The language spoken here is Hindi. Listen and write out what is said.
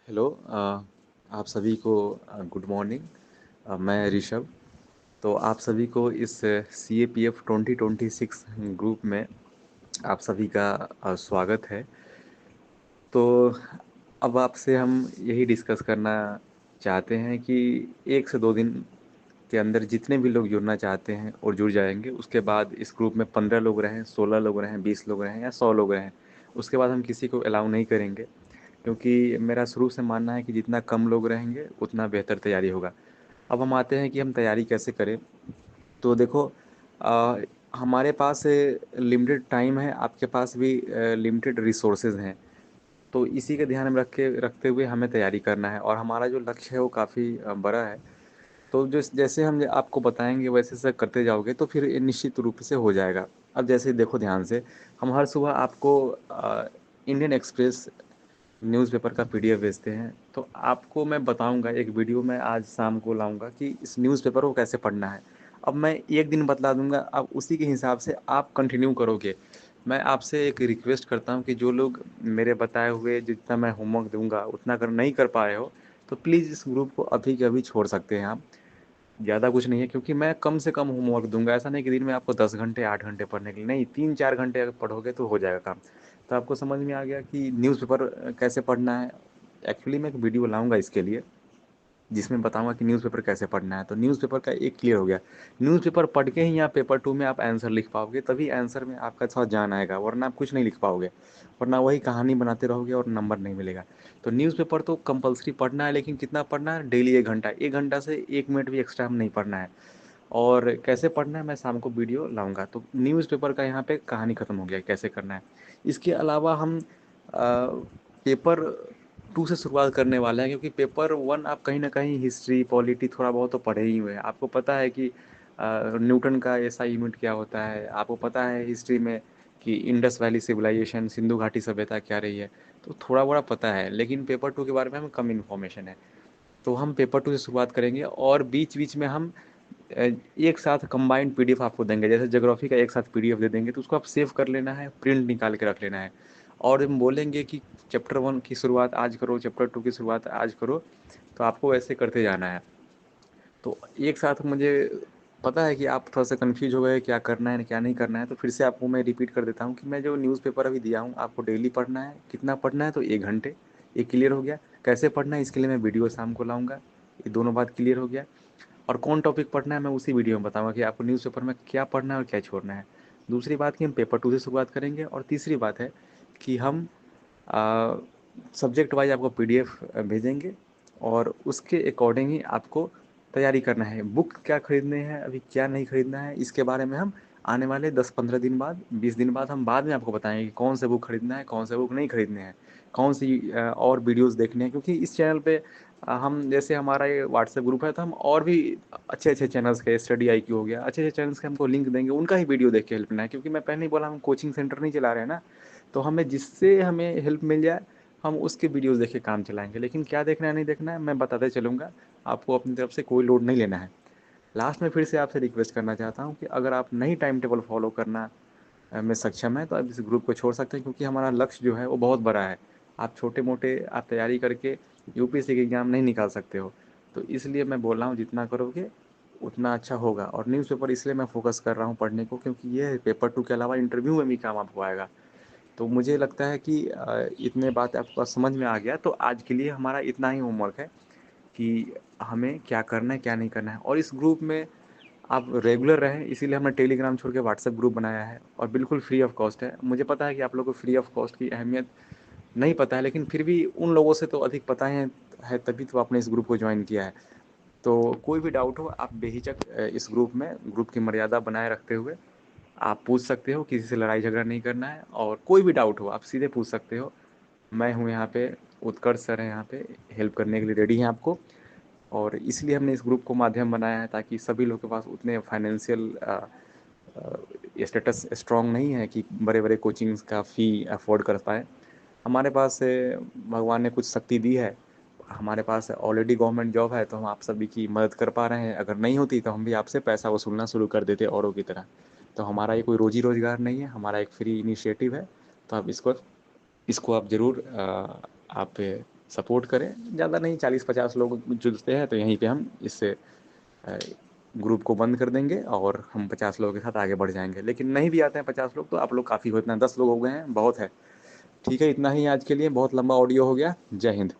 हेलो आप सभी को गुड मॉर्निंग। मैं ऋषभ। तो आप सभी को इस सी ए पी एफ 2026 ग्रुप में आप सभी का स्वागत है। तो अब आपसे हम यही डिस्कस करना चाहते हैं कि 1 से 2 दिन के अंदर जितने भी लोग जुड़ना चाहते हैं और जुड़ जाएंगे। उसके बाद इस ग्रुप में 15 लोग रहें, 16 लोग रहें, 20 लोग रहें या 100 लोग रहें, उसके बाद हम किसी को अलाउ नहीं करेंगे। क्योंकि मेरा शुरू से मानना है कि जितना कम लोग रहेंगे उतना बेहतर तैयारी होगा। अब हम आते हैं कि हम तैयारी कैसे करें। तो देखो, अ, हमारे पास लिमिटेड टाइम है, आपके पास भी लिमिटेड रिसोर्सेज हैं। तो इसी के ध्यान में रखते हुए हमें तैयारी करना है और हमारा जो लक्ष्य है वो काफ़ी बड़ा है। तो जो जैसे हम आपको बताएंगे वैसे से करते जाओगे तो फिर ये निश्चित रूप से हो जाएगा। अब जैसे देखो ध्यान से, हम हर सुबह आपको इंडियन एक्सप्रेस न्यूज़पेपर का पीडीएफ भेजते हैं। तो आपको मैं बताऊंगा, एक वीडियो में आज शाम को लाऊंगा कि इस न्यूज़पेपर को कैसे पढ़ना है। अब मैं एक दिन बतला दूंगा, अब उसी के हिसाब से आप कंटिन्यू करोगे। मैं आपसे एक रिक्वेस्ट करता हूँ कि जो लोग मेरे बताए हुए जितना मैं होमवर्क दूंगा उतना अगर नहीं कर पाए हो तो प्लीज़ इस ग्रुप को अभी के अभी छोड़ सकते हैं आप। ज़्यादा कुछ नहीं है, क्योंकि मैं कम से कम होमवर्क दूंगा। ऐसा नहीं कि दिन में आपको 10 घंटे 8 घंटे पढ़ने के लिए, नहीं, 3 4 घंटे अगर पढ़ोगे तो हो जाएगा काम। तो आपको समझ में आ गया कि न्यूज़पेपर कैसे पढ़ना है। एक्चुअली मैं एक वीडियो लाऊंगा इसके लिए जिसमें बताऊंगा कि न्यूज़पेपर कैसे पढ़ना है। तो न्यूज़पेपर का एक क्लियर हो गया। न्यूज़पेपर पढ़ के ही यहाँ पेपर 2 में आप आंसर लिख पाओगे, तभी आंसर में आपका थोड़ा जान आएगा, वरना आप कुछ नहीं लिख पाओगे। वरना वही कहानी बनाते रहोगे और नंबर नहीं मिलेगा। तो न्यूज़पेपर तो कंपलसरी पढ़ना है, लेकिन कितना पढ़ना है? डेली 1 घंटा, 1 घंटा से 1 मिनट भी एक्स्ट्रा हम नहीं पढ़ना है। और कैसे पढ़ना है मैं शाम को वीडियो लाऊंगा। तो न्यूज़पेपर का यहाँ पे कहानी ख़त्म हो गया, कैसे करना है। इसके अलावा हम पेपर 2 से शुरुआत करने वाले हैं, क्योंकि पेपर 1 आप कहीं ना कहीं हिस्ट्री पॉलिटी थोड़ा बहुत तो पढ़े ही हुए हैं। आपको पता है कि न्यूटन का एसआई यूनिट क्या होता है, आपको पता है हिस्ट्री में कि इंडस वैली सिविलाइजेशन सिंधु घाटी सभ्यता क्या रही है। तो थोड़ा बड़ा पता है, लेकिन पेपर 2 के बारे में हमें कम इन्फॉर्मेशन है। तो हम पेपर 2 से शुरुआत करेंगे और बीच बीच में हम एक साथ कंबाइंड पीडीएफ आपको देंगे। जैसे ज्योग्राफी का एक साथ पीडीएफ दे देंगे तो उसको आप सेव कर लेना है, प्रिंट निकाल के रख लेना है। और हम बोलेंगे कि चैप्टर 1 की शुरुआत आज करो, चैप्टर 2 की शुरुआत आज करो। तो आपको ऐसे करते जाना है। तो एक साथ मुझे पता है कि आप थोड़ा सा कन्फ्यूज हो गए क्या करना है क्या नहीं करना है। तो फिर से आपको मैं रिपीट कर देता हूँ कि मैं जो न्यूज़पेपर अभी दिया हूँ आपको डेली पढ़ना है। कितना पढ़ना है? तो 1 घंटे। ये क्लियर हो गया। कैसे पढ़ना है इसके लिए मैं वीडियो शाम को लाऊंगा। ये दोनों बात क्लियर हो गया। और कौन टॉपिक पढ़ना है मैं उसी वीडियो में बताऊंगा कि आपको न्यूज़पेपर में क्या पढ़ना है और क्या छोड़ना है। दूसरी बात कि हम पेपर 2 से शुरुआत करेंगे। और तीसरी बात है कि हम सब्जेक्ट वाइज आपको पीडीएफ भेजेंगे और उसके अकॉर्डिंग ही आपको तैयारी करना है। बुक क्या खरीदने हैं, अभी क्या नहीं खरीदना है, इसके बारे में हम आने वाले 10 15 दिन बाद, 20 दिन बाद हम बाद में आपको बताएंगे कि कौन से बुक खरीदना है, कौन से बुक नहीं खरीदने हैं, कौन सी और वीडियोस देखने हैं। क्योंकि इस चैनल पे हम, जैसे हमारा ये व्हाट्सएप ग्रुप है, तो हम और भी अच्छे अच्छे चैनल्स के, स्टडी आई क्यू हो गया, अच्छे अच्छे चैनल्स के हमको लिंक देंगे, उनका ही वीडियो देख के हेल्प करना है। क्योंकि मैं पहले ही बोला, हम कोचिंग सेंटर नहीं चला रहे हैं ना। तो हमें जिससे हमें हेल्प मिल जाए हम उसके वीडियोस देख के काम चलाएंगे। लेकिन क्या देखना है नहीं देखना है मैं बताते चलूँगा। आपको अपनी तरफ से कोई लोड नहीं लेना है। लास्ट में फिर से आपसे रिक्वेस्ट करना चाहता हूँ कि अगर आप नहीं टाइम टेबल फॉलो करना में सक्षम है तो आप इस ग्रुप को छोड़ सकते हैं, क्योंकि हमारा लक्ष्य जो है वो बहुत बड़ा है। आप छोटे मोटे आप तैयारी करके यूपीएससी के एग्ज़ाम नहीं निकाल सकते हो। तो इसलिए मैं बोल रहा हूँ जितना करोगे उतना अच्छा होगा। और न्यूज़पेपर इसलिए मैं फोकस कर रहा हूँ पढ़ने को, क्योंकि ये पेपर 2 के अलावा इंटरव्यू में भी काम आपको आएगा। तो मुझे लगता है कि इतने बात आपको समझ में आ गया। तो आज के लिए हमारा इतना ही होमवर्क है कि हमें क्या करना है क्या नहीं करना है। और इस ग्रुप में आप रेगुलर रहें, इसीलिए हमने टेलीग्राम छोड़ के व्हाट्सएप ग्रुप बनाया है और बिल्कुल फ्री ऑफ कॉस्ट है। मुझे पता है कि आप लोगों को फ्री ऑफ कॉस्ट की अहमियत नहीं पता है, लेकिन फिर भी उन लोगों से तो अधिक पता है तभी तो आपने इस ग्रुप को ज्वाइन किया है। तो कोई भी डाउट हो आप बेहिचक इस ग्रुप में, ग्रुप की मर्यादा बनाए रखते हुए आप पूछ सकते हो। किसी से लड़ाई झगड़ा नहीं करना है और कोई भी डाउट हो आप सीधे पूछ सकते हो। मैं हूँ यहाँ पे, उत्कर्ष सर हैं यहाँ पे, हेल्प करने के लिए रेडी हैं आपको। और इसलिए हमने इस ग्रुप को माध्यम बनाया है ताकि सभी लोग के पास उतने फाइनेंशियल स्टेटस स्ट्रांग नहीं है कि बड़े बड़े कोचिंग्स का फ़ी अफोर्ड कर पाए। हमारे पास भगवान ने कुछ शक्ति दी है। हमारे पास ऑलरेडी गवर्नमेंट जॉब है, तो हम आप सभी की मदद कर पा रहे हैं। अगर नहीं होती तो हम भी आपसे पैसा वसूलना शुरू कर देते औरों की तरह। तो हमारा ये कोई रोजी रोजगार नहीं है, हमारा एक फ्री इनिशिएटिव है। तो आप इसको इसको आप ज़रूर आप सपोर्ट करें। ज़्यादा नहीं, 40-50 लोग जुड़ते हैं तो यहीं पे हम इस ग्रुप को बंद कर देंगे और हम 50 लोगों के साथ आगे बढ़ जाएंगे। लेकिन नहीं भी आते हैं 50 लोग तो आप लोग काफ़ी हो, इतना 10 लोग हो गए हैं, बहुत है। ठीक है, इतना ही आज के लिए, बहुत लंबा ऑडियो हो गया। जय हिंद।